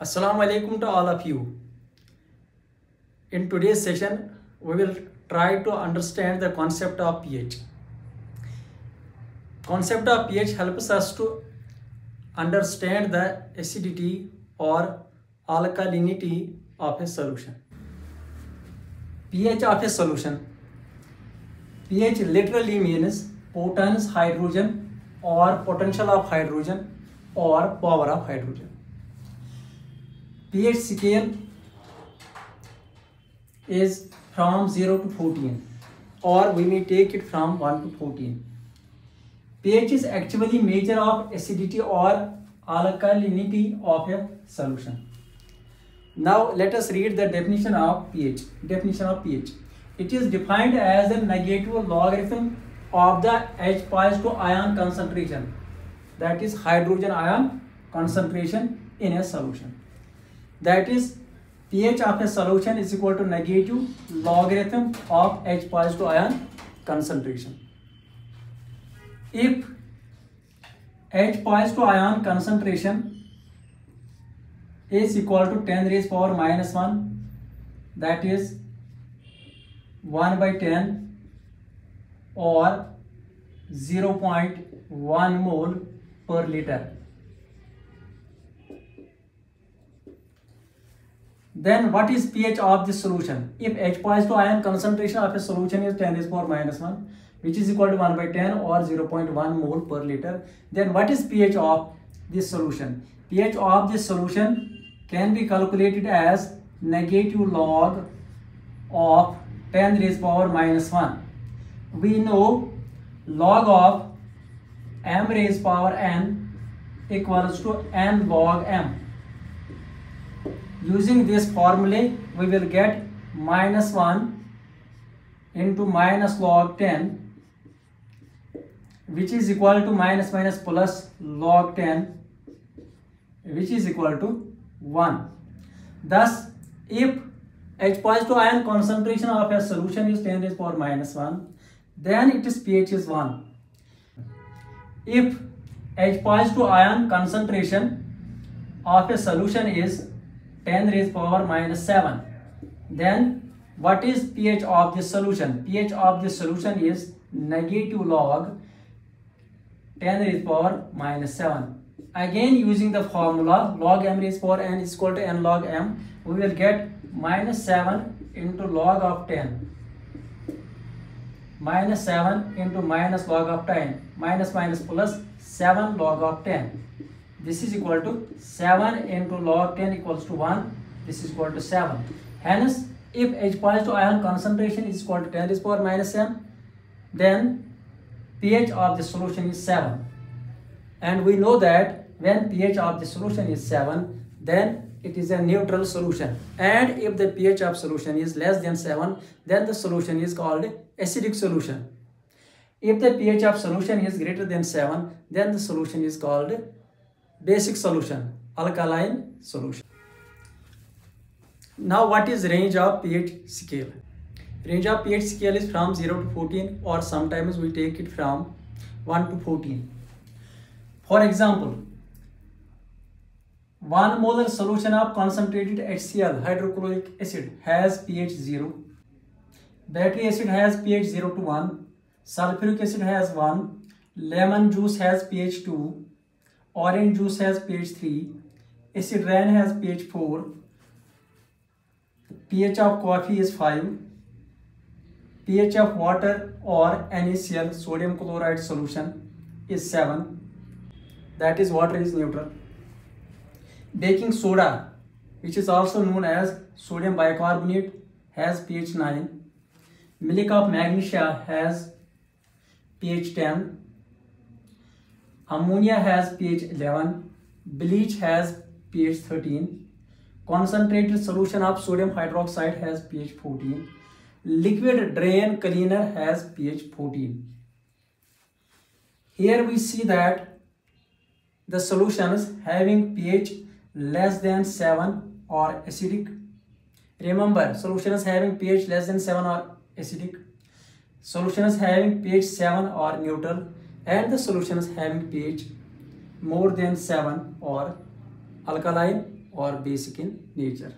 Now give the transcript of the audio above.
Assalamu alaikum to all of you. In today's session, we will try to understand the concept of pH. Concept of pH helps us to understand the acidity or alkalinity of a solution. pH of a solution. pH literally means potence hydrogen or potential of hydrogen or power of hydrogen. pH scale is from 0 to 14, or we may take it from 1 to 14. pH is actually measure of acidity or alkalinity of a solution. Now let us read the definition of pH. Definition of pH. It is defined as a negative logarithm of the H positive ion concentration, that is hydrogen ion concentration in a solution. That is, pH of a solution is equal to negative logarithm of H positive ion concentration. If H positive ion concentration is equal to 10 raised power minus 1, that is 1 by 10 or 0.1 mole per liter, then what is pH of this solution? If H positive ion concentration of a solution is 10 raised power minus 1, which is equal to 1 by 10 or 0.1 mole per liter, then what is pH of this solution? pH of this solution can be calculated as negative log of 10 raised power minus 1. We know log of m raised power n equals to n log m. Using this formula, we will get minus 1 into minus log 10, which is equal to minus plus log 10, which is equal to 1. Thus, if H positive ion concentration of a solution is 10 raised power minus 1, then its pH is 1. If H positive ion concentration of a solution is 10 raised power minus 7, then what is pH of this solution? pH of this solution is negative log 10 raised power minus 7. Again, using the formula log m raised power n is equal to n log m, we will get minus 7 into log of 10, minus 7 into minus log of 10, minus plus 7 log of 10. This is equal to 7 into log 10 equals to 1. This is equal to 7. Hence, if H positive ion concentration is equal to 10 raised power minus m, then pH of the solution is 7. And we know that when pH of the solution is 7, then it is a neutral solution. And if the pH of solution is less than 7, then the solution is called acidic solution. If the pH of solution is greater than 7, then the solution is called basic solution, alkaline solution. Now, what is range of pH scale? Range of pH scale is from 0 to 14, or sometimes we take it from 1 to 14. For example, 1 molar solution of concentrated HCl, hydrochloric acid, has pH 0. Battery acid has pH 0 to 1. Sulfuric acid has 1. Lemon juice has pH 2. Orange juice has pH 3. Acid rain has pH 4. pH of coffee is 5. pH of water or NaCl, sodium chloride solution, is 7. That is, water is neutral. Baking soda, which is also known as sodium bicarbonate, has pH 9. Milk of magnesia has pH 10. Ammonia has pH 11. Bleach has pH 13. Concentrated solution of sodium hydroxide has pH 14. Liquid drain cleaner has pH 14. Here we see that the solutions having pH less than 7 are acidic. Remember, solutions having pH less than 7 are acidic. Solutions having pH 7 are neutral, and the solutions having pH more than 7 are alkaline or basic in nature.